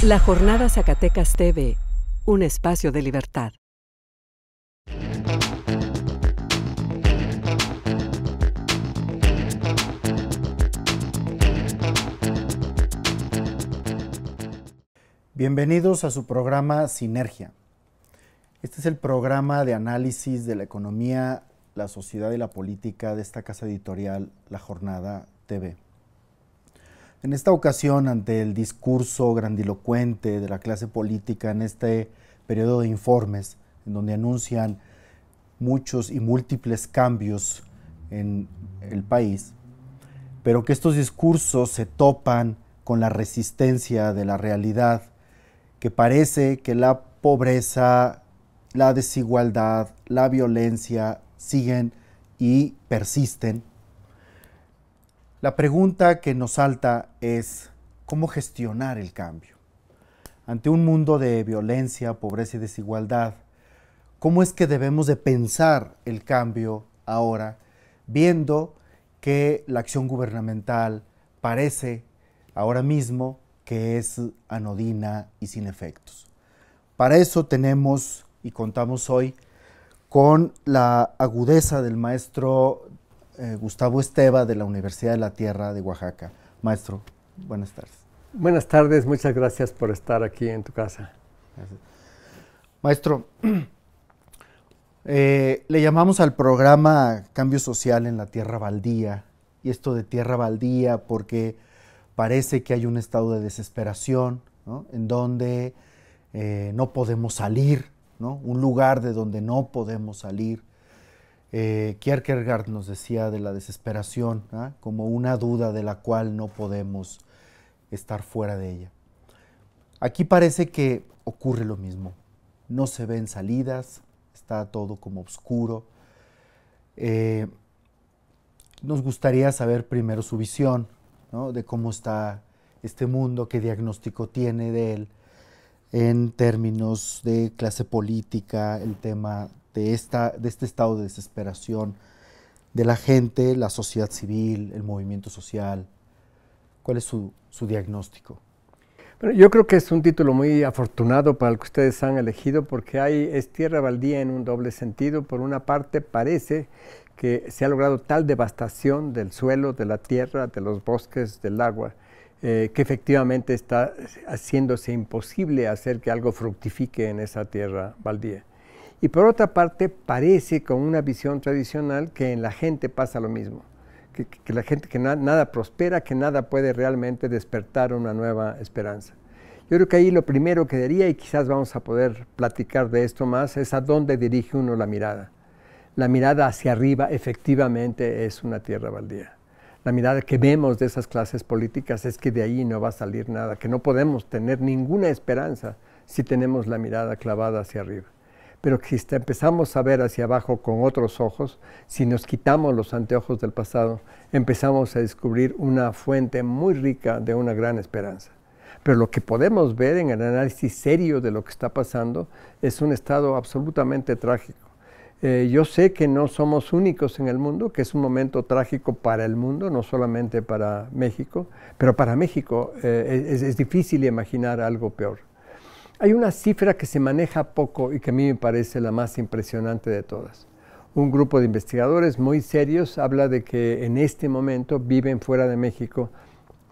La Jornada Zacatecas TV, un espacio de libertad. Bienvenidos a su programa Sinergia. Este es el programa de análisis de la economía, la sociedad y la política de esta casa editorial La Jornada TV. En esta ocasión, ante el discurso grandilocuente de la clase política en este periodo de informes, en donde anuncian muchos y múltiples cambios en el país, pero que estos discursos se topan con la resistencia de la realidad, que parece que la pobreza, la desigualdad, la violencia siguen y persisten. La pregunta que nos salta es ¿cómo gestionar el cambio? Ante un mundo de violencia, pobreza y desigualdad, ¿cómo es que debemos de pensar el cambio ahora, viendo que la acción gubernamental parece ahora mismo que es anodina y sin efectos? Para eso tenemos y contamos hoy con la agudeza del maestro Gustavo Esteva de la Universidad de la Tierra de Oaxaca. Maestro, buenas tardes. Buenas tardes, muchas gracias por estar aquí en tu casa. Gracias. Maestro, le llamamos al programa Cambio Social en la Tierra Baldía, y esto de tierra baldía porque parece que hay un estado de desesperación, ¿no? En donde no podemos salir, ¿no? Un lugar de donde no podemos salir. Kierkegaard nos decía de la desesperación, ¿eh? Como una duda de la cual no podemos estar fuera de ella. Aquí parece que ocurre lo mismo. No se ven salidas, está todo como oscuro. Nos gustaría saber primero su visión, ¿no? De cómo está este mundo, qué diagnóstico tiene de él en términos de clase política, el tema de este estado de desesperación de la gente, la sociedad civil, el movimiento social. ¿Cuál es su diagnóstico? Bueno, yo creo que es un título muy afortunado para el que ustedes han elegido porque es tierra baldía en un doble sentido. Por una parte, parece que se ha logrado tal devastación del suelo, de la tierra, de los bosques, del agua, que efectivamente está haciéndose imposible hacer que algo fructifique en esa tierra baldía. Y por otra parte, parece con una visión tradicional que en la gente pasa lo mismo, que la gente, que nada prospera, que nada puede realmente despertar una nueva esperanza. Yo creo que ahí lo primero que diría, y quizás vamos a poder platicar de esto más, es a dónde dirige uno la mirada. La mirada hacia arriba efectivamente es una tierra baldía. La mirada que vemos de esas clases políticas es que de ahí no va a salir nada, que no podemos tener ninguna esperanza si tenemos la mirada clavada hacia arriba. Pero que si empezamos a ver hacia abajo con otros ojos, si nos quitamos los anteojos del pasado, empezamos a descubrir una fuente muy rica de una gran esperanza. Pero lo que podemos ver en el análisis serio de lo que está pasando es un estado absolutamente trágico. Yo sé que no somos únicos en el mundo, que es un momento trágico para el mundo, no solamente para México, pero para México es difícil imaginar algo peor. Hay una cifra que se maneja poco y que a mí me parece la más impresionante de todas. Un grupo de investigadores muy serios habla de que en este momento viven fuera de México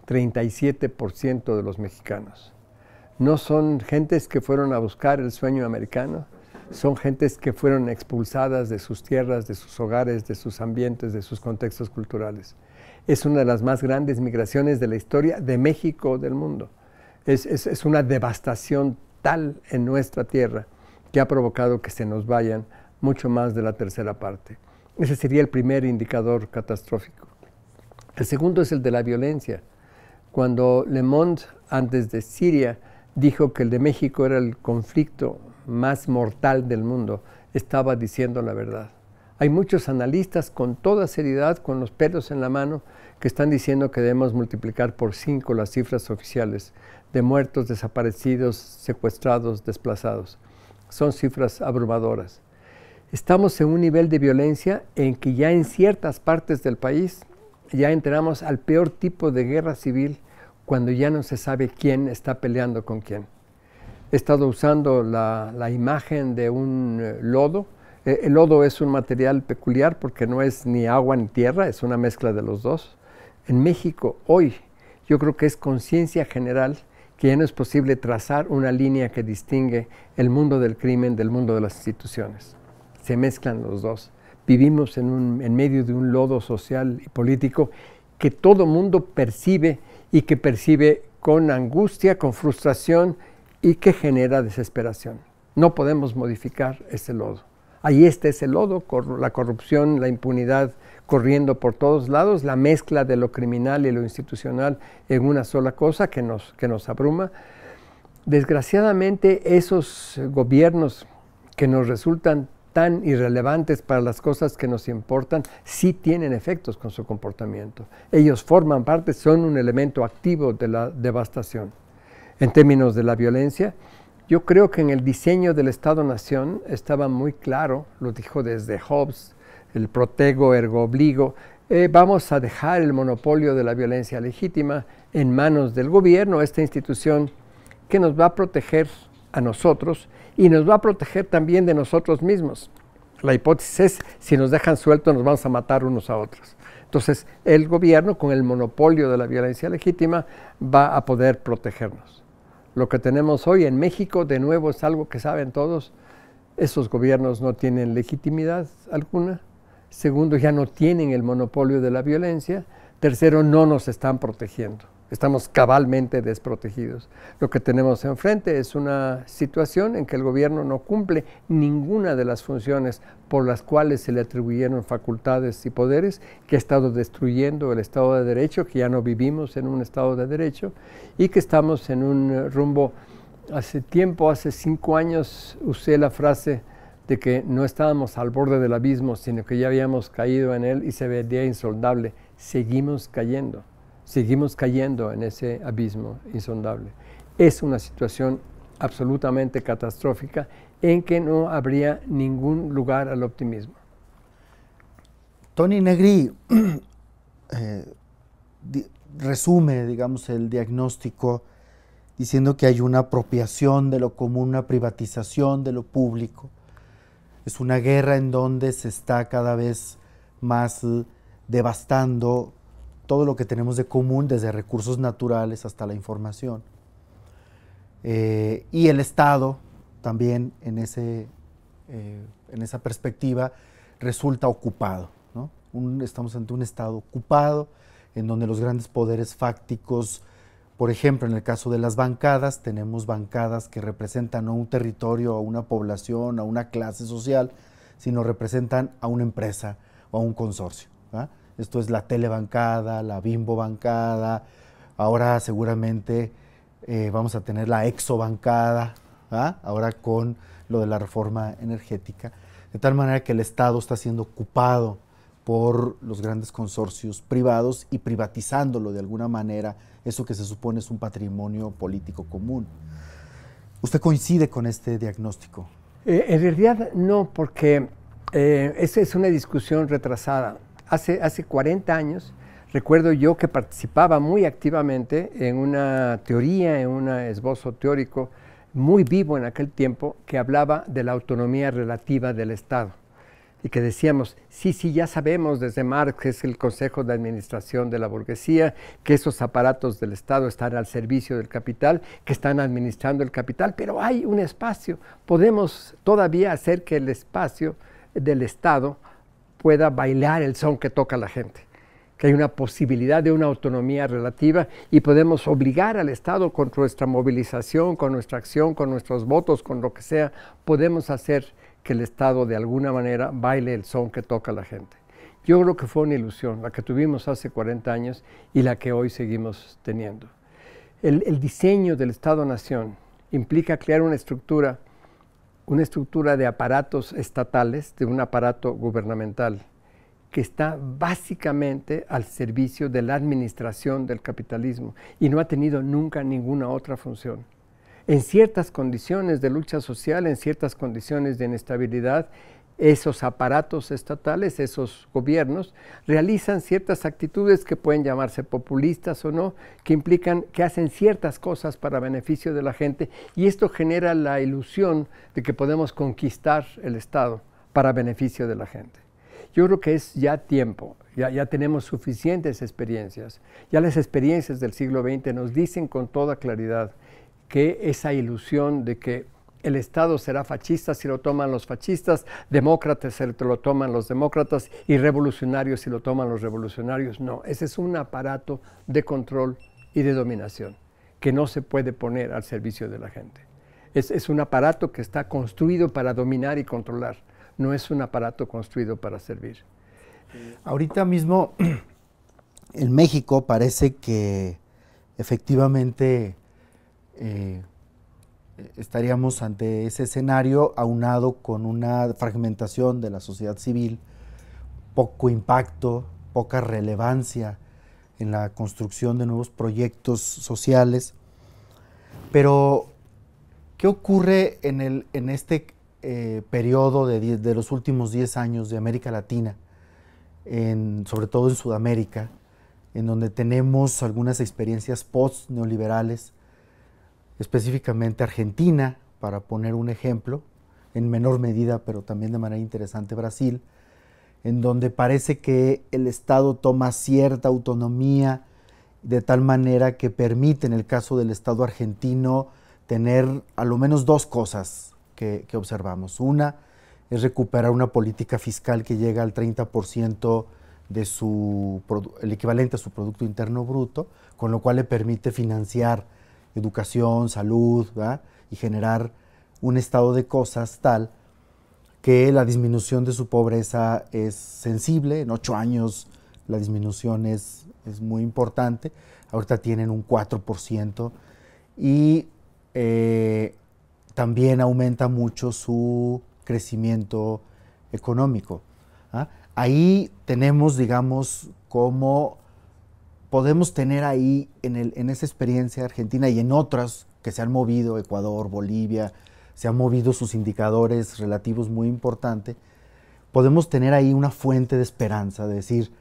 37% de los mexicanos. No son gentes que fueron a buscar el sueño americano, son gentes que fueron expulsadas de sus tierras, de sus hogares, de sus ambientes, de sus contextos culturales. Es una de las más grandes migraciones de la historia de México, del mundo. Es una devastación tal en nuestra tierra que ha provocado que se nos vayan mucho más de la tercera parte. Ese sería el primer indicador catastrófico. El segundo es el de la violencia. Cuando Le Monde, antes de Siria, dijo que el de México era el conflicto más mortal del mundo, estaba diciendo la verdad. Hay muchos analistas con toda seriedad, con los pelos en la mano, que están diciendo que debemos multiplicar por 5 las cifras oficiales de muertos, desaparecidos, secuestrados, desplazados. Son cifras abrumadoras. Estamos en un nivel de violencia en que ya en ciertas partes del país ya entramos al peor tipo de guerra civil cuando ya no se sabe quién está peleando con quién. He estado usando la imagen de un lodo. El lodo es un material peculiar porque no es ni agua ni tierra, es una mezcla de los dos. En México, hoy, yo creo que es conciencia general que ya no es posible trazar una línea que distingue el mundo del crimen del mundo de las instituciones. Se mezclan los dos. Vivimos en medio de un lodo social y político que todo mundo percibe y que percibe con angustia, con frustración y que genera desesperación. No podemos modificar ese lodo. Ahí está ese lodo, la corrupción, la impunidad corriendo por todos lados, la mezcla de lo criminal y lo institucional en una sola cosa que nos abruma. Desgraciadamente, esos gobiernos que nos resultan tan irrelevantes para las cosas que nos importan, sí tienen efectos con su comportamiento. Ellos forman parte, son un elemento activo de la devastación. En términos de la violencia, yo creo que en el diseño del Estado-Nación estaba muy claro, lo dijo desde Hobbes, el protego ergo obligo, vamos a dejar el monopolio de la violencia legítima en manos del gobierno, esta institución que nos va a proteger a nosotros y nos va a proteger también de nosotros mismos. La hipótesis es, si nos dejan sueltos nos vamos a matar unos a otros. Entonces, el gobierno con el monopolio de la violencia legítima va a poder protegernos. Lo que tenemos hoy en México, de nuevo, es algo que saben todos. Esos gobiernos no tienen legitimidad alguna. Segundo, ya no tienen el monopolio de la violencia. Tercero, no nos están protegiendo. Estamos cabalmente desprotegidos. Lo que tenemos enfrente es una situación en que el gobierno no cumple ninguna de las funciones por las cuales se le atribuyeron facultades y poderes, que ha estado destruyendo el Estado de Derecho, que ya no vivimos en un Estado de Derecho y que estamos en un rumbo. Hace tiempo, hace 5 años, usé la frase de que no estábamos al borde del abismo, sino que ya habíamos caído en él y se veía insondable. Seguimos cayendo en ese abismo insondable. Es una situación absolutamente catastrófica en que no habría ningún lugar al optimismo. Tony Negri resume, digamos, el diagnóstico diciendo que hay una apropiación de lo común, una privatización de lo público. Es una guerra en donde se está cada vez más devastando todo lo que tenemos de común, desde recursos naturales hasta la información. Y el Estado también en esa perspectiva resulta ocupado, ¿no? Estamos ante un Estado ocupado en donde los grandes poderes fácticos, por ejemplo, en el caso de las bancadas, tenemos bancadas que representan no a un territorio, a una población, a una clase social, sino representan a una empresa o a un consorcio, ¿verdad? Esto es la telebancada, la Bimbo bancada, ahora seguramente vamos a tener la exobancada, ¿verdad? Ahora con lo de la reforma energética, de tal manera que el Estado está siendo ocupado por los grandes consorcios privados y privatizándolo de alguna manera, eso que se supone es un patrimonio político común. ¿Usted coincide con este diagnóstico? En realidad no, porque esa es una discusión retrasada. Hace 40 años recuerdo yo que participaba muy activamente en una teoría, en un esbozo teórico muy vivo en aquel tiempo que hablaba de la autonomía relativa del Estado y que decíamos, sí, ya sabemos desde Marx, que es el Consejo de Administración de la burguesía, que esos aparatos del Estado están al servicio del capital, que están administrando el capital, pero hay un espacio, podemos todavía hacer que el espacio del Estado pueda bailar el son que toca la gente, que hay una posibilidad de una autonomía relativa y podemos obligar al Estado con nuestra movilización, con nuestra acción, con nuestros votos, con lo que sea, podemos hacer que el Estado de alguna manera baile el son que toca la gente. Yo creo que fue una ilusión, la que tuvimos hace 40 años y la que hoy seguimos teniendo. El diseño del Estado-Nación implica crear una estructura de aparatos estatales, de un aparato gubernamental, que está básicamente al servicio de la administración del capitalismo y no ha tenido nunca ninguna otra función. En ciertas condiciones de lucha social, en ciertas condiciones de inestabilidad, esos aparatos estatales, esos gobiernos, realizan ciertas actitudes que pueden llamarse populistas o no, que implican que hacen ciertas cosas para beneficio de la gente, y esto genera la ilusión de que podemos conquistar el Estado para beneficio de la gente. Yo creo que es ya tiempo, ya tenemos suficientes experiencias, ya las experiencias del siglo XX nos dicen con toda claridad que esa ilusión de que el Estado será fascista si lo toman los fascistas, demócrata si lo toman los demócratas y revolucionarios si lo toman los revolucionarios. No, ese es un aparato de control y de dominación que no se puede poner al servicio de la gente. Es un aparato que está construido para dominar y controlar, no es un aparato construido para servir. Ahorita mismo en México parece que efectivamente estaríamos ante ese escenario aunado con una fragmentación de la sociedad civil, poco impacto, poca relevancia en la construcción de nuevos proyectos sociales. Pero, ¿qué ocurre en este periodo de los últimos 10 años de América Latina, sobre todo en Sudamérica, en donde tenemos algunas experiencias post-neoliberales, específicamente Argentina, para poner un ejemplo, en menor medida, pero también de manera interesante Brasil, en donde parece que el Estado toma cierta autonomía de tal manera que permite, en el caso del Estado argentino, tener a lo menos dos cosas que observamos. Una es recuperar una política fiscal que llega al 30% de el equivalente a su Producto Interno Bruto, con lo cual le permite financiar educación, salud, ¿verdad? Y generar un estado de cosas tal que la disminución de su pobreza es sensible. En 8 años la disminución es muy importante. Ahorita tienen un 4% y también aumenta mucho su crecimiento económico. ¿Ah? Ahí tenemos, digamos, cómo podemos tener ahí en esa experiencia argentina y en otras que se han movido, Ecuador, Bolivia, se han movido sus indicadores relativos muy importantes, podemos tener ahí una fuente de esperanza, de decir,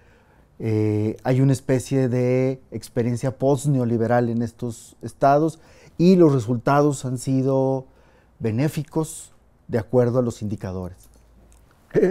hay una especie de experiencia post-neoliberal en estos estados y los resultados han sido benéficos de acuerdo a los indicadores.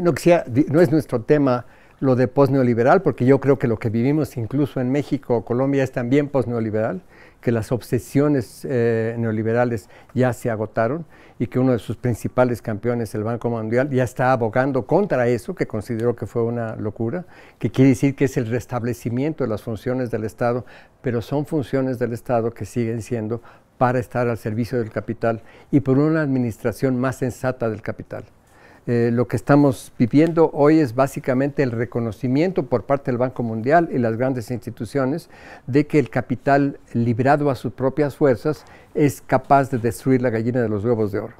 No es nuestro tema lo de post-neoliberal, porque yo creo que lo que vivimos incluso en México o Colombia es también post-neoliberal, que las obsesiones neoliberales ya se agotaron y que uno de sus principales campeones, el Banco Mundial, ya está abogando contra eso, que consideró que fue una locura, que quiere decir que es el restablecimiento de las funciones del Estado, pero son funciones del Estado que siguen siendo para estar al servicio del capital y por una administración más sensata del capital. Lo que estamos viviendo hoy es básicamente el reconocimiento por parte del Banco Mundial y las grandes instituciones de que el capital librado a sus propias fuerzas es capaz de destruir la gallina de los huevos de oro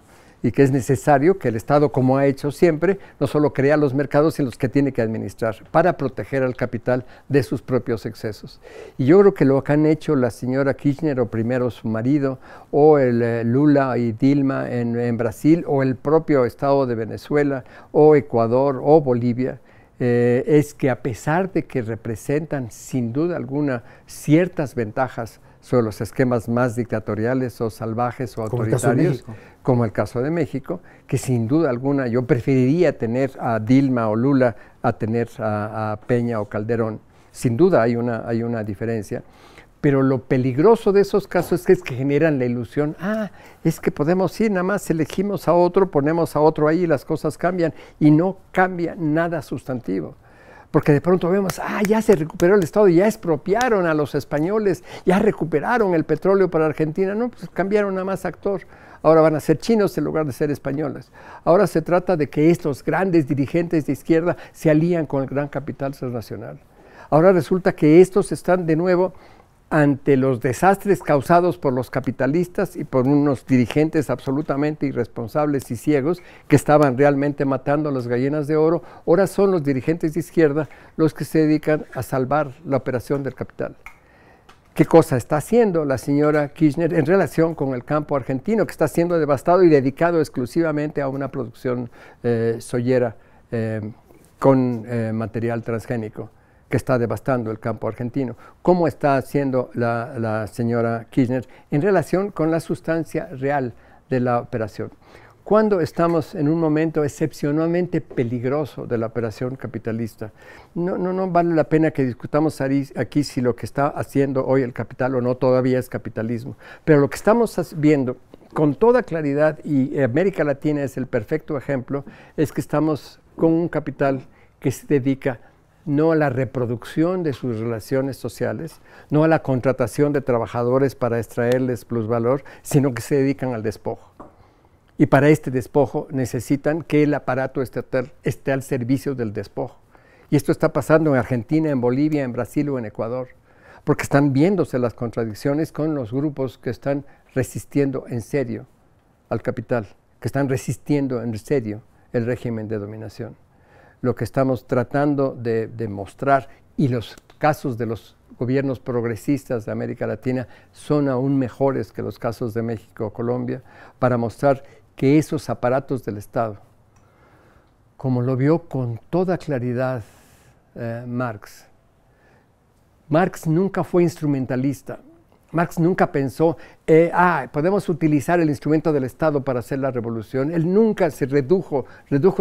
y que es necesario que el Estado, como ha hecho siempre, no solo crea los mercados, sino los que tiene que administrar para proteger al capital de sus propios excesos. Y yo creo que lo que han hecho la señora Kirchner, o primero su marido, o el Lula y Dilma en Brasil, o el propio Estado de Venezuela, o Ecuador, o Bolivia, es que a pesar de que representan sin duda alguna ciertas ventajas sobre los esquemas más dictatoriales o salvajes o autoritarios, como el caso de México, que sin duda alguna yo preferiría tener a Dilma o Lula a tener a Peña o Calderón. Sin duda hay una diferencia, pero lo peligroso de esos casos es que generan la ilusión, es que podemos ir, nada más elegimos a otro, ponemos a otro ahí y las cosas cambian, y no cambia nada sustantivo. Porque de pronto vemos, ya se recuperó el Estado, ya expropiaron a los españoles, ya recuperaron el petróleo para Argentina. No, pues cambiaron nada más actor. Ahora van a ser chinos en lugar de ser españoles. Ahora se trata de que estos grandes dirigentes de izquierda se alían con el gran capital transnacional. Ahora resulta que estos están de nuevo ante los desastres causados por los capitalistas y por unos dirigentes absolutamente irresponsables y ciegos que estaban realmente matando a las gallinas de oro. Ahora son los dirigentes de izquierda los que se dedican a salvar la operación del capital. ¿Qué cosa está haciendo la señora Kirchner en relación con el campo argentino, que está siendo devastado y dedicado exclusivamente a una producción soyera con material transgénico, que está devastando el campo argentino? ¿Cómo está haciendo la señora Kirchner en relación con la sustancia real de la operación? Cuando estamos en un momento excepcionalmente peligroso de la operación capitalista, no vale la pena que discutamos aquí si lo que está haciendo hoy el capital o no todavía es capitalismo. Pero lo que estamos viendo con toda claridad, y América Latina es el perfecto ejemplo, es que estamos con un capital que se dedica no a la reproducción de sus relaciones sociales, no a la contratación de trabajadores para extraerles plusvalor, sino que se dedican al despojo. Y para este despojo necesitan que el aparato estatal esté al servicio del despojo. Y esto está pasando en Argentina, en Bolivia, en Brasil o en Ecuador, porque están viéndose las contradicciones con los grupos que están resistiendo en serio al capital, que están resistiendo en serio el régimen de dominación. Lo que estamos tratando de mostrar, y los casos de los gobiernos progresistas de América Latina son aún mejores que los casos de México o Colombia, para mostrar que esos aparatos del Estado, como lo vio con toda claridad Marx nunca fue instrumentalista. Marx nunca pensó, podemos utilizar el instrumento del Estado para hacer la revolución. Él nunca se redujo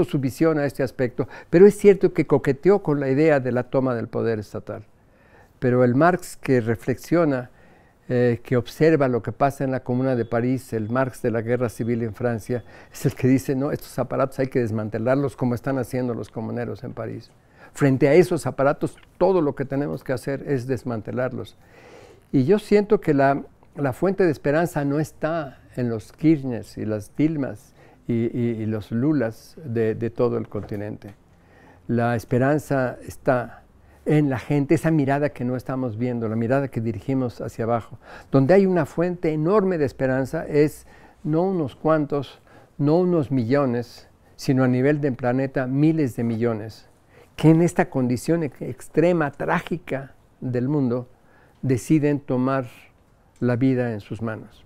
su visión a este aspecto, pero es cierto que coqueteó con la idea de la toma del poder estatal. Pero el Marx que reflexiona, que observa lo que pasa en la Comuna de París, el Marx de la Guerra Civil en Francia, es el que dice, no, estos aparatos hay que desmantelarlos como están haciendo los comuneros en París. Frente a esos aparatos, todo lo que tenemos que hacer es desmantelarlos. Y yo siento que la fuente de esperanza no está en los Kirchners y las Dilmas y los Lulas de todo el continente. La esperanza está en la gente, esa mirada que no estamos viendo, la mirada que dirigimos hacia abajo. Donde hay una fuente enorme de esperanza es no unos cuantos, no unos millones, sino a nivel del planeta miles de millones, que en esta condición extrema, trágica del mundo, deciden tomar la vida en sus manos.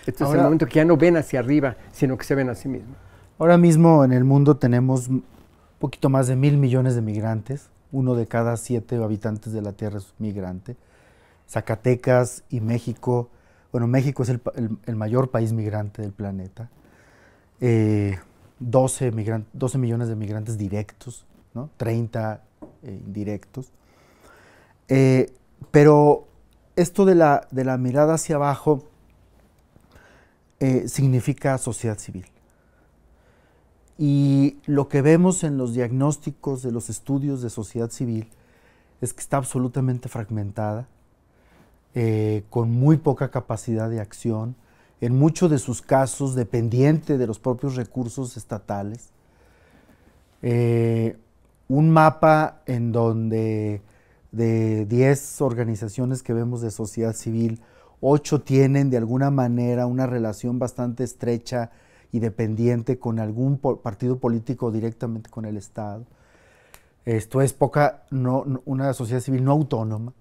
Este es el momento que ya no ven hacia arriba, sino que se ven a sí mismos. Ahora mismo en el mundo tenemos un poquito más de 1.000 millones de migrantes. 1 de cada 7 habitantes de la Tierra es migrante. Zacatecas y México, bueno, México es el mayor país migrante del planeta. 12 millones de migrantes directos, ¿no? 30 indirectos. Pero esto de la mirada hacia abajo significa sociedad civil. Y lo que vemos en los diagnósticos de los estudios de sociedad civil es que está absolutamente fragmentada, con muy poca capacidad de acción, en muchos de sus casos dependiente de los propios recursos estatales. Un mapa en donde de 10 organizaciones que vemos de sociedad civil, 8 tienen de alguna manera una relación bastante estrecha y dependiente con algún partido político directamente con el Estado. Esto es una sociedad civil no autónoma,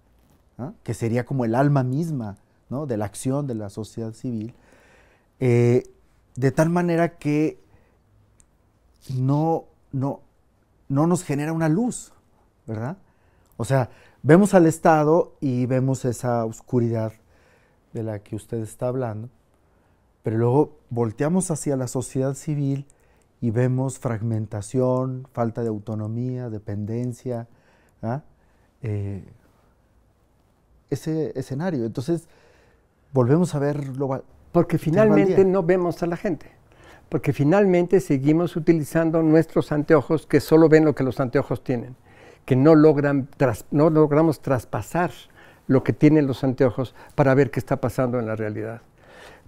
¿no? Que sería como el alma misma, ¿no? De la acción de la sociedad civil, de tal manera que no nos genera una luz, ¿verdad? O sea, vemos al Estado y vemos esa oscuridad de la que usted está hablando, pero luego volteamos hacia la sociedad civil y vemos fragmentación, falta de autonomía, dependencia, ese escenario. Entonces, volvemos a ver porque finalmente no vemos a la gente, porque finalmente seguimos utilizando nuestros anteojos que solo ven lo que los anteojos tienen, que no logramos traspasar lo que tienen los anteojos para ver qué está pasando en la realidad.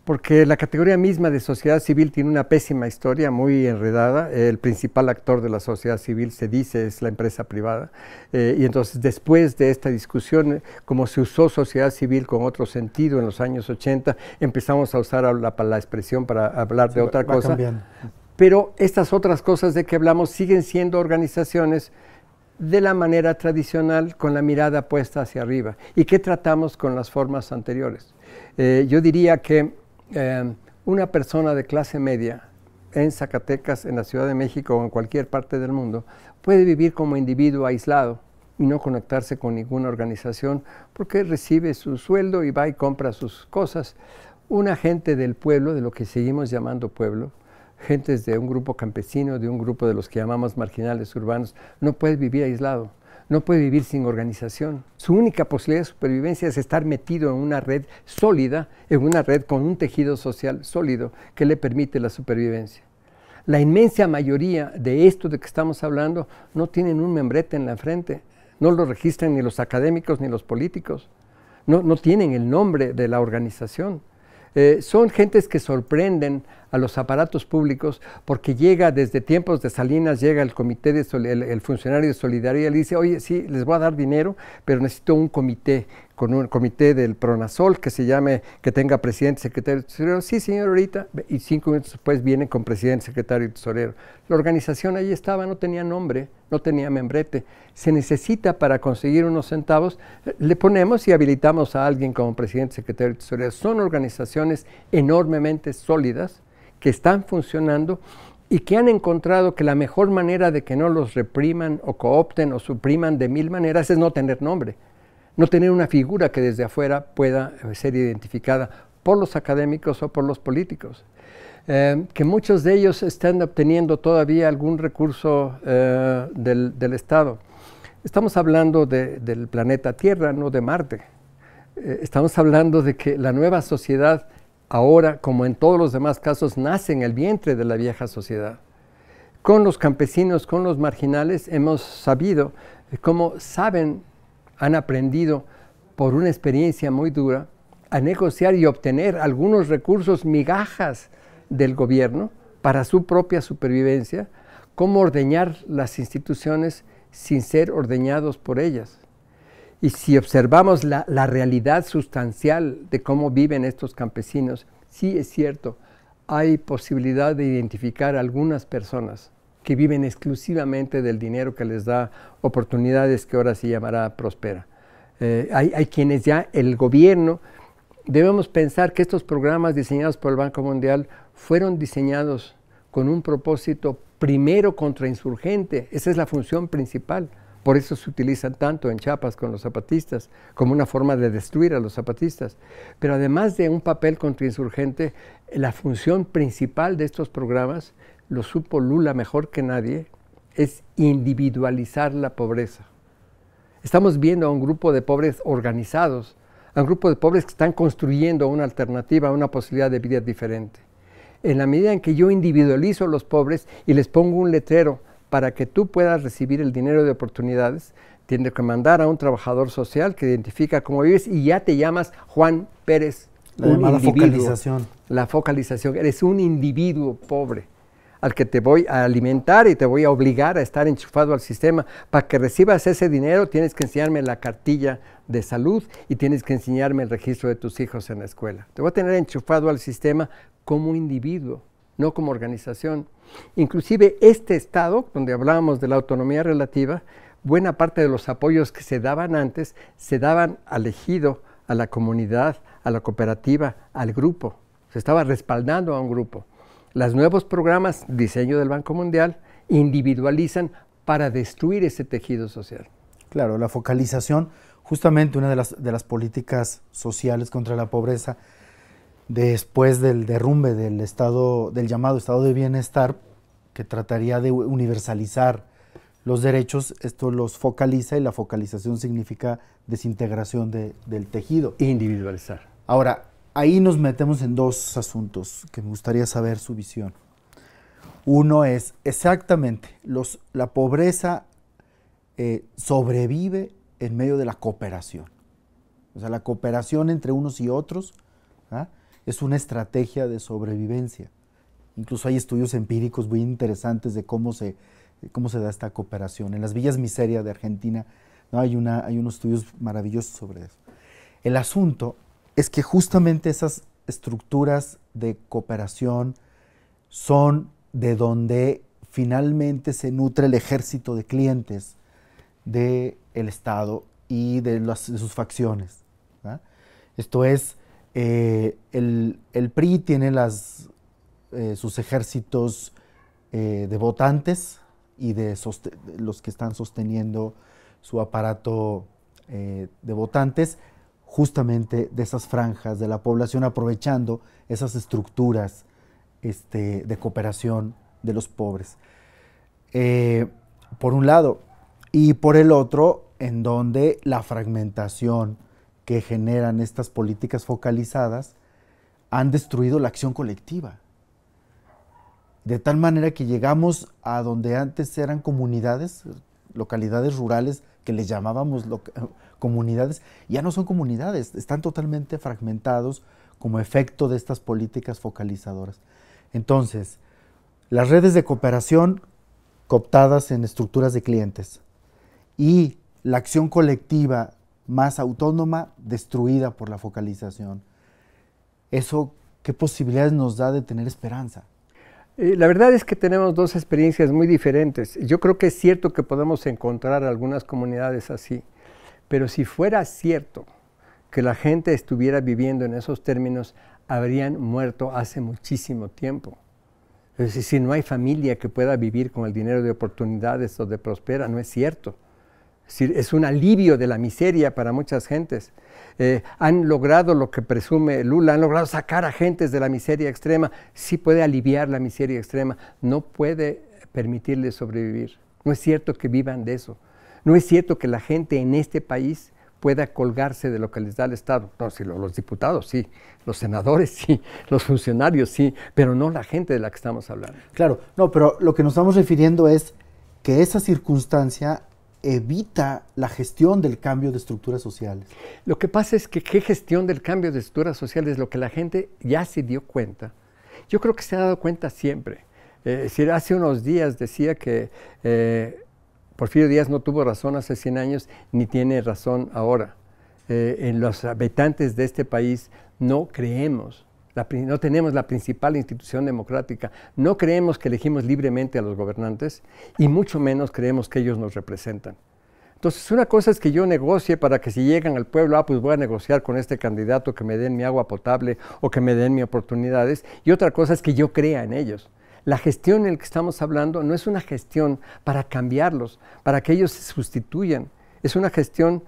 Porque la categoría misma de sociedad civil tiene una pésima historia, muy enredada. El principal actor de la sociedad civil se dice es la empresa privada. Y entonces después de esta discusión, como se usó sociedad civil con otro sentido en los años 80, empezamos a usar la expresión para hablar de otra cosa. Cambiando. Pero estas otras cosas de que hablamos siguen siendo organizaciones de la manera tradicional, con la mirada puesta hacia arriba. ¿Y qué tratamos con las formas anteriores? Yo diría que una persona de clase media en Zacatecas, en la Ciudad de México o en cualquier parte del mundo, puede vivir como individuo aislado y no conectarse con ninguna organización porque recibe su sueldo y va y compra sus cosas. Una gente del pueblo, de lo que seguimos llamando pueblo, gentes de un grupo campesino, de un grupo de los que llamamos marginales urbanos, no puede vivir aislado, no puede vivir sin organización. Su única posibilidad de supervivencia es estar metido en una red sólida, en una red con un tejido social sólido que le permite la supervivencia. La inmensa mayoría de esto de que estamos hablando no tienen un membrete en la frente, no lo registran ni los académicos ni los políticos, no tienen el nombre de la organización. Son gentes que sorprenden a los aparatos públicos porque llega desde tiempos de Salinas, llega el comité el funcionario de solidaridad y le dice, oye, sí, les voy a dar dinero, pero necesito un comité, con un comité del Pronasol que se llame, que tenga presidente, secretario y tesorero. Sí, señor, ahorita. Y 5 minutos después viene con presidente, secretario y tesorero. La organización ahí estaba, no tenía nombre, no tenía membrete. Se necesita para conseguir unos centavos, le ponemos y habilitamos a alguien como presidente, secretario y tesorero. Son organizaciones enormemente sólidas que están funcionando y que han encontrado que la mejor manera de que no los repriman o coopten o supriman de 1000 maneras es no tener nombre, no tener una figura que desde afuera pueda ser identificada por los académicos o por los políticos. Que muchos de ellos están obteniendo todavía algún recurso del Estado. Estamos hablando del planeta Tierra, no de Marte. Estamos hablando de que la nueva sociedad ahora, como en todos los demás casos, nace en el vientre de la vieja sociedad. Con los campesinos, con los marginales, hemos sabido cómo han aprendido por una experiencia muy dura a negociar y obtener algunos recursos, migajas del gobierno para su propia supervivencia, cómo ordeñar las instituciones sin ser ordeñados por ellas. Y si observamos la realidad sustancial de cómo viven estos campesinos, sí es cierto, hay posibilidad de identificar algunas personas que viven exclusivamente del dinero que les da oportunidades que ahora se llamará Prospera. Hay quienes ya el gobierno, debemos pensar que estos programas diseñados por el Banco Mundial fueron diseñados con un propósito primero contrainsurgente, esa es la función principal. Por eso se utilizan tanto en Chiapas con los zapatistas, como una forma de destruir a los zapatistas. Pero además de un papel contrainsurgente, la función principal de estos programas, lo supo Lula mejor que nadie, es individualizar la pobreza. Estamos viendo a un grupo de pobres organizados, a un grupo de pobres que están construyendo una alternativa, una posibilidad de vida diferente. En la medida en que yo individualizo a los pobres y les pongo un letrero, para que tú puedas recibir el dinero de oportunidades, tienes que mandar a un trabajador social que identifica cómo vives y ya te llamas Juan Pérez, un individuo. Focalización. La focalización. Eres un individuo pobre al que te voy a alimentar y te voy a obligar a estar enchufado al sistema. Para que recibas ese dinero tienes que enseñarme la cartilla de salud y tienes que enseñarme el registro de tus hijos en la escuela. Te voy a tener enchufado al sistema como individuo, no como organización. Inclusive este Estado, donde hablábamos de la autonomía relativa, buena parte de los apoyos que se daban antes, se daban al ejido, a la comunidad, a la cooperativa, al grupo. Se estaba respaldando a un grupo. Los nuevos programas, diseño del Banco Mundial, individualizan para destruir ese tejido social. Claro, la focalización, justamente una de las políticas sociales contra la pobreza, después del derrumbe del llamado estado de bienestar, que trataría de universalizar los derechos, esto los focaliza y la focalización significa desintegración del tejido. Individualizar. Ahora, ahí nos metemos en dos asuntos que me gustaría saber su visión. Uno es exactamente, la pobreza sobrevive en medio de la cooperación. O sea, la cooperación entre unos y otros, ¿ah?, es una estrategia de sobrevivencia. Incluso hay estudios empíricos muy interesantes de cómo se da esta cooperación. En las villas miseria de Argentina, ¿no?, hay unos estudios maravillosos sobre eso. El asunto es que justamente esas estructuras de cooperación son de donde finalmente se nutre el ejército de clientes del Estado y de sus facciones, ¿verdad? Esto es, el PRI tiene sus ejércitos de votantes y de los que están sosteniendo su aparato de votantes, justamente de esas franjas de la población, aprovechando esas estructuras de cooperación de los pobres. Por un lado, y por el otro, en donde la fragmentación que generan estas políticas focalizadas han destruido la acción colectiva. De tal manera que llegamos a donde antes eran comunidades, localidades rurales, que les llamábamos comunidades, ya no son comunidades, están totalmente fragmentados como efecto de estas políticas focalizadoras. Entonces, las redes de cooperación cooptadas en estructuras de clientes y la acción colectiva más autónoma destruida por la focalización. ¿Eso qué posibilidades nos da de tener esperanza? La verdad es que tenemos dos experiencias muy diferentes. Yo creo que es cierto que podemos encontrar algunas comunidades así, pero si fuera cierto que la gente estuviera viviendo en esos términos, habrían muerto hace muchísimo tiempo. Es decir, si no hay familia que pueda vivir con el dinero de oportunidades o de prospera, no es cierto. Es decir, es un alivio de la miseria para muchas gentes. Han logrado lo que presume Lula, han logrado sacar a gentes de la miseria extrema. Sí puede aliviar la miseria extrema, no puede permitirles sobrevivir. No es cierto que vivan de eso. No es cierto que la gente en este país pueda colgarse de lo que les da el Estado. No, sí, los diputados sí, los senadores sí, los funcionarios sí, pero no la gente de la que estamos hablando. Claro, no, pero lo que nos estamos refiriendo es que esa circunstancia evita la gestión del cambio de estructuras sociales. Lo que pasa es que qué gestión del cambio de estructuras sociales, lo que la gente ya se dio cuenta. Yo creo que se ha dado cuenta siempre. Hace unos días decía que Porfirio Díaz no tuvo razón hace 100 años, ni tiene razón ahora. En los habitantes de este país no creemos, no tenemos la principal institución democrática, no creemos que elegimos libremente a los gobernantes y mucho menos creemos que ellos nos representan. Entonces, una cosa es que yo negocie para que si llegan al pueblo, pues voy a negociar con este candidato que me den mi agua potable o que me den mis oportunidades, y otra cosa es que yo crea en ellos. La gestión en la que estamos hablando no es una gestión para cambiarlos, para que ellos se sustituyan. Es una gestión,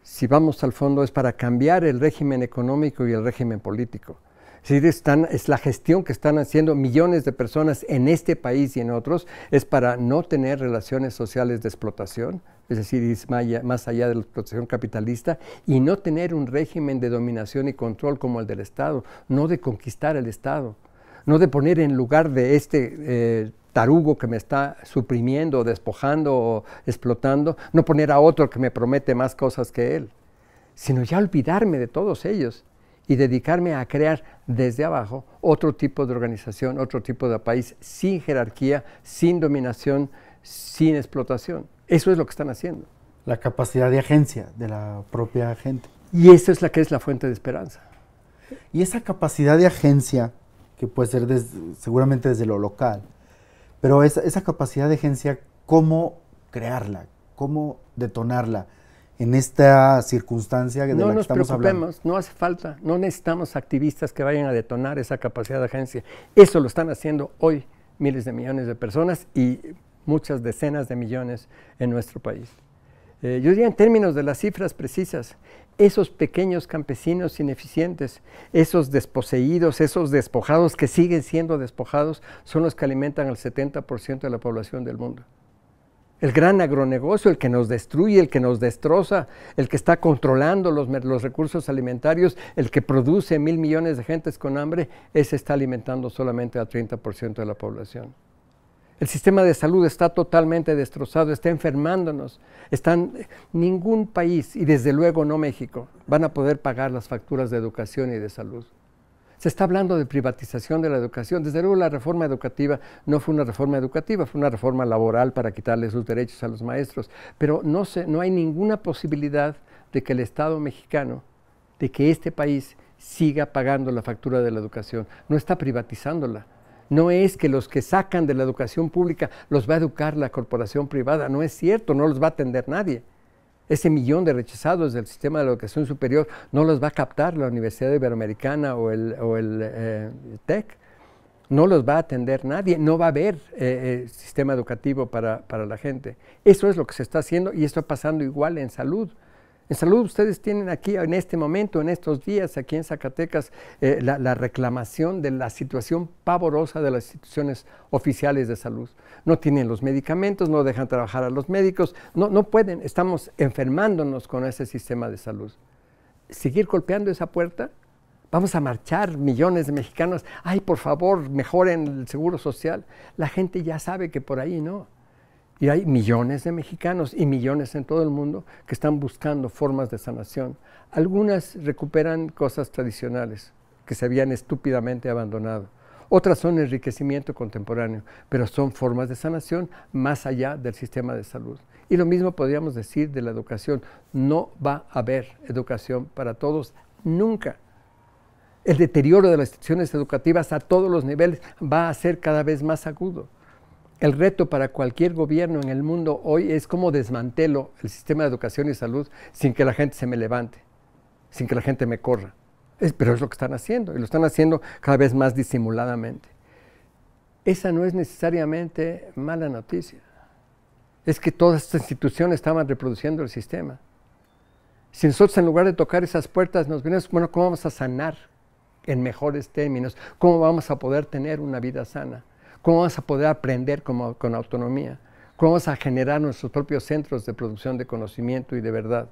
si vamos al fondo, es para cambiar el régimen económico y el régimen político. Es decir, es la gestión que están haciendo millones de personas en este país y en otros, es para no tener relaciones sociales de explotación, es decir, es más allá de la explotación capitalista, y no tener un régimen de dominación y control como el del Estado, no de conquistar el Estado. No de poner en lugar de este tarugo que me está suprimiendo, despojando o explotando, no poner a otro que me promete más cosas que él, sino ya olvidarme de todos ellos y dedicarme a crear desde abajo otro tipo de organización, otro tipo de país sin jerarquía, sin dominación, sin explotación. Eso es lo que están haciendo. La capacidad de agencia de la propia gente. Y esa es la que es la fuente de esperanza. Y esa capacidad de agencia, que puede ser seguramente desde lo local, pero esa capacidad de agencia, ¿cómo crearla? ¿Cómo detonarla en esta circunstancia de la que estamos hablando? No nos preocupemos, no hace falta, no necesitamos activistas que vayan a detonar esa capacidad de agencia. Eso lo están haciendo hoy miles de millones de personas y muchas decenas de millones en nuestro país. Yo diría en términos de las cifras precisas, esos pequeños campesinos ineficientes, esos desposeídos, esos despojados que siguen siendo despojados, son los que alimentan al 70% de la población del mundo. El gran agronegocio, el que nos destruye, el que nos destroza, el que está controlando los recursos alimentarios, el que produce 1.000 millones de gentes con hambre, ese está alimentando solamente al 30% de la población. El sistema de salud está totalmente destrozado, está enfermándonos. Ningún país, y desde luego no México, van a poder pagar las facturas de educación y de salud. Se está hablando de privatización de la educación. Desde luego la reforma educativa no fue una reforma educativa, fue una reforma laboral para quitarle sus derechos a los maestros. Pero no hay ninguna posibilidad de que el Estado mexicano, de que este país siga pagando la factura de la educación. No está privatizándola. No es que los que sacan de la educación pública los va a educar la corporación privada, no es cierto, no los va a atender nadie. Ese millón de rechazados del sistema de la educación superior no los va a captar la Universidad Iberoamericana o el TEC. No los va a atender nadie, no va a haber sistema educativo para la gente. Eso es lo que se está haciendo y está pasando igual en salud. En salud ustedes tienen aquí en este momento, en estos días, aquí en Zacatecas, la reclamación de la situación pavorosa de las instituciones oficiales de salud. No tienen los medicamentos, no dejan trabajar a los médicos, no pueden, estamos enfermándonos con ese sistema de salud. ¿Seguir golpeando esa puerta? Vamos a marchar millones de mexicanos, ay, por favor, mejoren el seguro social. La gente ya sabe que por ahí no. Y hay millones de mexicanos y millones en todo el mundo que están buscando formas de sanación. Algunas recuperan cosas tradicionales que se habían estúpidamente abandonado. Otras son enriquecimiento contemporáneo, pero son formas de sanación más allá del sistema de salud. Y lo mismo podríamos decir de la educación. No va a haber educación para todos nunca. El deterioro de las instituciones educativas a todos los niveles va a ser cada vez más agudo. El reto para cualquier gobierno en el mundo hoy es cómo desmantelo el sistema de educación y salud sin que la gente se me levante, sin que la gente me corra. Pero es lo que están haciendo, y lo están haciendo cada vez más disimuladamente. Esa no es necesariamente mala noticia. Es que todas estas instituciones estaban reproduciendo el sistema. Si nosotros en lugar de tocar esas puertas nos venimos, bueno, ¿cómo vamos a sanar en mejores términos? ¿Cómo vamos a poder tener una vida sana? ¿Cómo vamos a poder aprender con autonomía? ¿Cómo vamos a generar nuestros propios centros de producción de conocimiento y de verdad?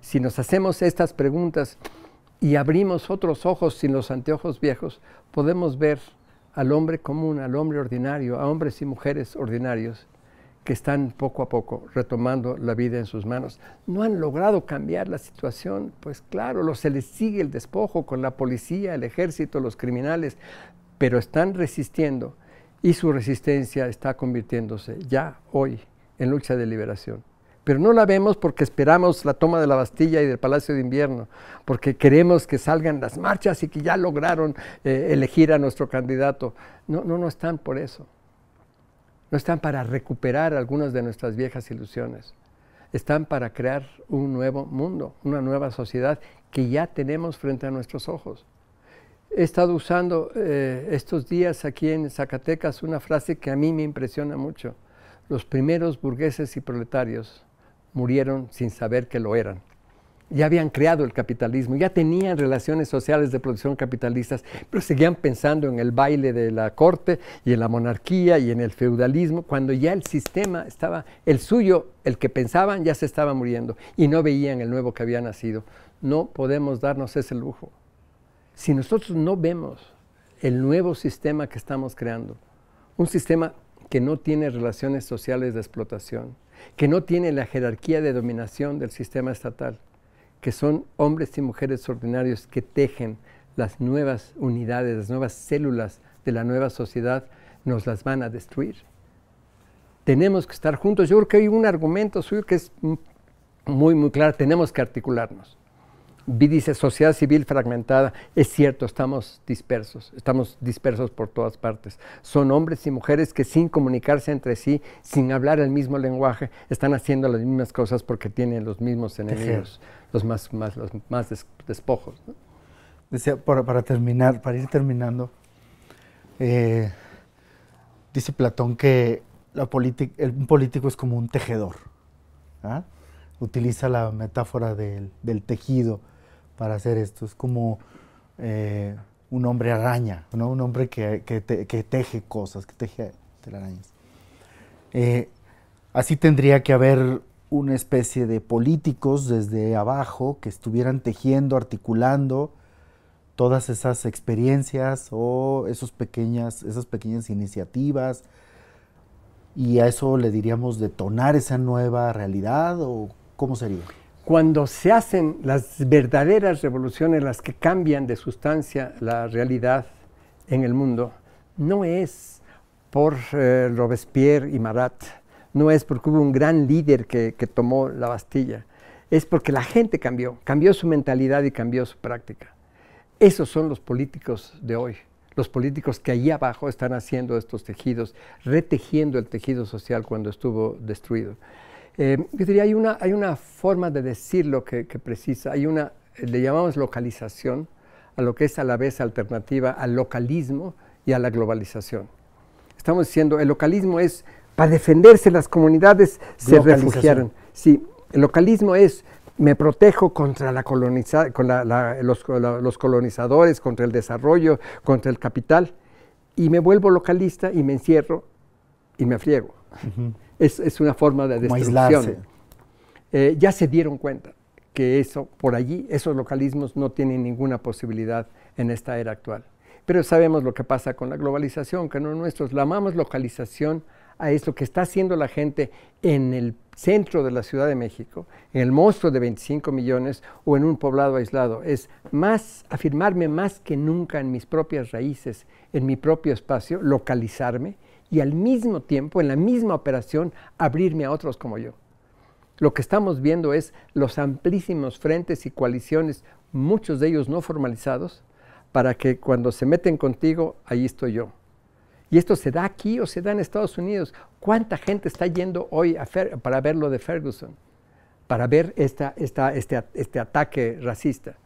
Si nos hacemos estas preguntas y abrimos otros ojos sin los anteojos viejos, podemos ver al hombre común, al hombre ordinario, a hombres y mujeres ordinarios que están poco a poco retomando la vida en sus manos. No han logrado cambiar la situación, pues claro, se les sigue el despojo con la policía, el ejército, los criminales, pero están resistiendo. Y su resistencia está convirtiéndose ya hoy en lucha de liberación. Pero no la vemos porque esperamos la toma de la Bastilla y del Palacio de Invierno, porque queremos que salgan las marchas y que ya lograron elegir a nuestro candidato. No están por eso. No están para recuperar algunas de nuestras viejas ilusiones. Están para crear un nuevo mundo, una nueva sociedad que ya tenemos frente a nuestros ojos. He estado usando estos días aquí en Zacatecas una frase que a mí me impresiona mucho. Los primeros burgueses y proletarios murieron sin saber que lo eran. Ya habían creado el capitalismo, ya tenían relaciones sociales de producción capitalistas, pero seguían pensando en el baile de la corte y en la monarquía y en el feudalismo, cuando ya el sistema estaba, el suyo, el que pensaban, ya se estaba muriendo y no veían el nuevo que había nacido. No podemos darnos ese lujo. Si nosotros no vemos el nuevo sistema que estamos creando, un sistema que no tiene relaciones sociales de explotación, que no tiene la jerarquía de dominación del sistema estatal, que son hombres y mujeres ordinarios que tejen las nuevas unidades, las nuevas células de la nueva sociedad, nos las van a destruir. Tenemos que estar juntos. Yo creo que hay un argumento suyo que es muy claro, tenemos que articularnos. Dice sociedad civil fragmentada, es cierto, estamos dispersos por todas partes. Son hombres y mujeres que sin comunicarse entre sí, sin hablar el mismo lenguaje, están haciendo las mismas cosas porque tienen los mismos enemigos, los más despojos, ¿no? Decía, para ir terminando, dice Platón que un político es como un tejedor, ¿ah? Utiliza la metáfora del tejido para hacer esto. Es como un hombre araña, ¿no? Un hombre que teje cosas, que teje telarañas. Así tendría que haber una especie de políticos desde abajo que estuvieran tejiendo, articulando todas esas experiencias o esas pequeñas iniciativas, y a eso le diríamos detonar esa nueva realidad, ¿o cómo sería? Cuando se hacen las verdaderas revoluciones, las que cambian de sustancia la realidad en el mundo, no es por Robespierre y Marat, no es porque hubo un gran líder que tomó la Bastilla, es porque la gente cambió su mentalidad y cambió su práctica. Esos son los políticos de hoy, los políticos que allí abajo están haciendo estos tejidos, retejiendo el tejido social cuando estuvo destruido. Yo diría, hay una forma de decirlo que precisa, le llamamos localización, a lo que es a la vez alternativa al localismo y a la globalización. Estamos diciendo, el localismo es, para defenderse las comunidades se refugiaron. Sí, el localismo es, me protejo contra los colonizadores, contra el desarrollo, contra el capital, y me vuelvo localista y me encierro y me friego. Es una forma de destrucción. Ya se dieron cuenta que por allí, esos localismos no tienen ninguna posibilidad en esta era actual. Pero sabemos lo que pasa con la globalización, que no nuestros llamamos localización a eso que está haciendo la gente en el centro de la Ciudad de México, en el monstruo de 25 millones o en un poblado aislado. Es afirmarme más que nunca en mis propias raíces, en mi propio espacio, localizarme y al mismo tiempo, en la misma operación, abrirme a otros como yo. Lo que estamos viendo es los amplísimos frentes y coaliciones, muchos de ellos no formalizados, para que cuando se meten contigo, ahí estoy yo. Y esto se da aquí o se da en Estados Unidos. ¿Cuánta gente está yendo hoy para ver lo de Ferguson? Para ver este ataque racista.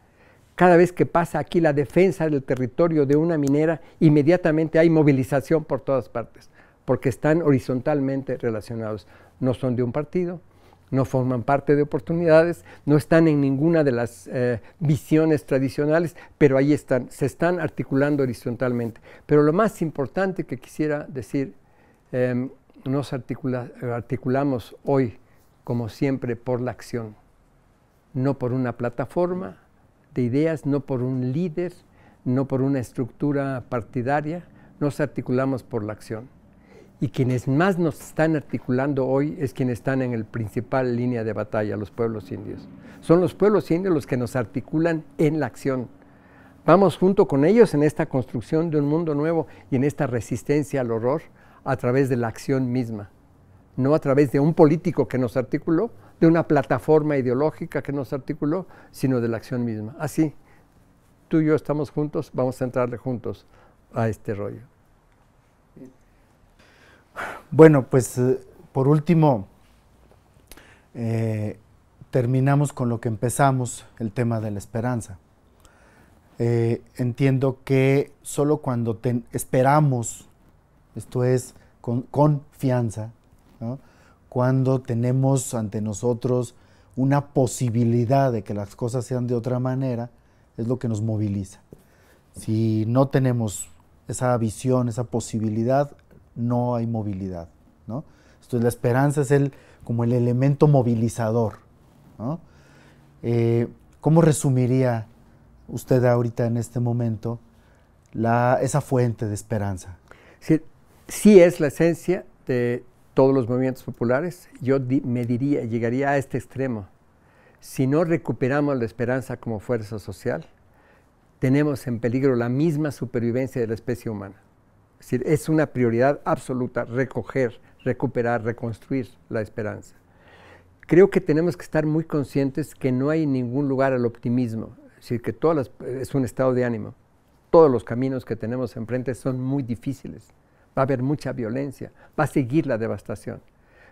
Cada vez que pasa aquí la defensa del territorio de una minera, inmediatamente hay movilización por todas partes, porque están horizontalmente relacionados. No son de un partido, no forman parte de oportunidades, no están en ninguna de las visiones tradicionales, pero ahí están, se están articulando horizontalmente. Pero lo más importante que quisiera decir, nos articulamos hoy, como siempre, por la acción, no por una plataforma de ideas, no por un líder, no por una estructura partidaria, nos articulamos por la acción. Y quienes más nos están articulando hoy es quienes están en la principal línea de batalla, los pueblos indios. Son los pueblos indios los que nos articulan en la acción. Vamos junto con ellos en esta construcción de un mundo nuevo y en esta resistencia al horror a través de la acción misma. No a través de un político que nos articuló, de una plataforma ideológica que nos articuló, sino de la acción misma. Así, tú y yo estamos juntos, vamos a entrarle juntos a este rollo. Bueno, pues por último, terminamos con lo que empezamos, el tema de la esperanza. Entiendo que solo cuando esperamos, esto es con confianza, ¿no? Cuando tenemos ante nosotros una posibilidad de que las cosas sean de otra manera, es lo que nos moviliza. Si no tenemos esa visión, esa posibilidad, no hay movilidad, ¿no? Entonces la esperanza es como el elemento movilizador, ¿no? ¿Cómo resumiría usted ahorita en este momento esa fuente de esperanza? Sí es la esencia de todos los movimientos populares. Yo llegaría a este extremo. Si no recuperamos la esperanza como fuerza social, tenemos en peligro la misma supervivencia de la especie humana. Es decir, es una prioridad absoluta recoger, recuperar, reconstruir la esperanza. Creo que tenemos que estar muy conscientes que no hay ningún lugar al optimismo, es decir, que es un estado de ánimo. Todos los caminos que tenemos enfrente son muy difíciles, va a haber mucha violencia, va a seguir la devastación.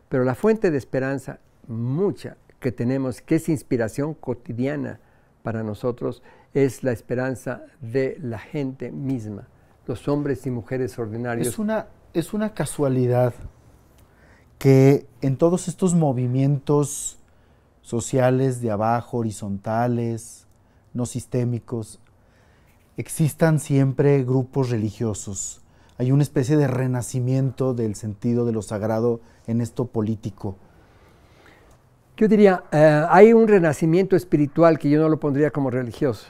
Pero la fuente de esperanza, mucha que tenemos, que es inspiración cotidiana para nosotros, es la esperanza de la gente misma. Los hombres y mujeres ordinarios. Es una casualidad que en todos estos movimientos sociales de abajo, horizontales, no sistémicos, existan siempre grupos religiosos. Hay una especie de renacimiento del sentido de lo sagrado en esto político. Yo diría, hay un renacimiento espiritual que yo no lo pondría como religioso.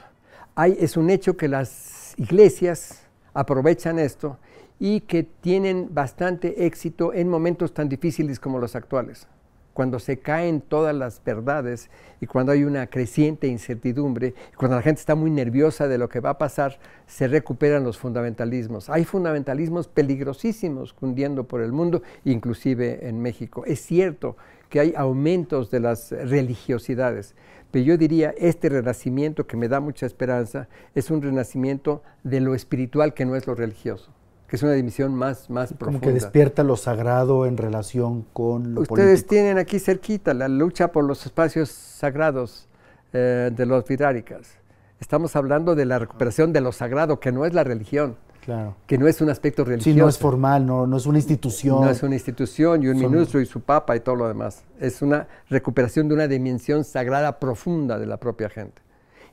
Es un hecho que las iglesias aprovechan esto y que tienen bastante éxito en momentos tan difíciles como los actuales, cuando se caen todas las verdades y cuando hay una creciente incertidumbre, cuando la gente está muy nerviosa de lo que va a pasar, se recuperan los fundamentalismos. Hay fundamentalismos peligrosísimos cundiendo por el mundo, inclusive en México. Es cierto que hay aumentos de las religiosidades. Pero yo diría, este renacimiento que me da mucha esperanza es un renacimiento de lo espiritual que no es lo religioso, que es una dimensión más profunda. Como que despierta lo sagrado en relación con lo Ustedes político. tienen aquí cerquita la lucha por los espacios sagrados de los Virárikas. Estamos hablando de la recuperación de lo sagrado, que no es la religión, Claro. que no es un aspecto religioso. Sí, no es formal, no es una institución. No es una institución y un ministro y su papa y todo lo demás. Es una recuperación de una dimensión sagrada profunda de la propia gente.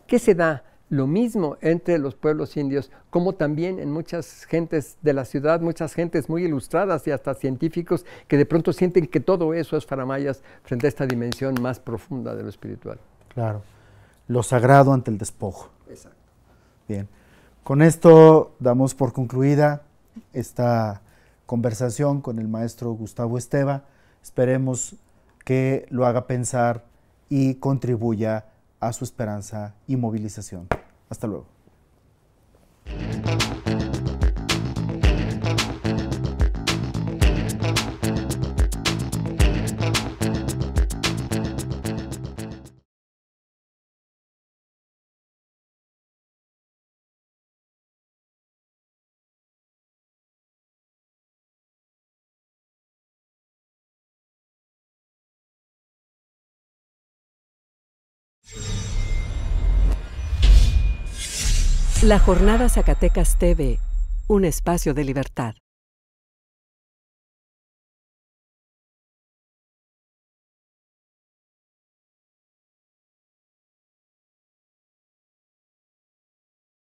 ¿Qué se da? Lo mismo entre los pueblos indios, como también en muchas gentes de la ciudad, muchas gentes muy ilustradas y hasta científicos que de pronto sienten que todo eso es faramayas frente a esta dimensión más profunda de lo espiritual. Claro. Lo sagrado ante el despojo. Exacto. Bien. Con esto damos por concluida esta conversación con el maestro Gustavo Esteva. Esperemos que lo haga pensar y contribuya a su esperanza y movilización. Hasta luego. La Jornada Zacatecas TV, un espacio de libertad.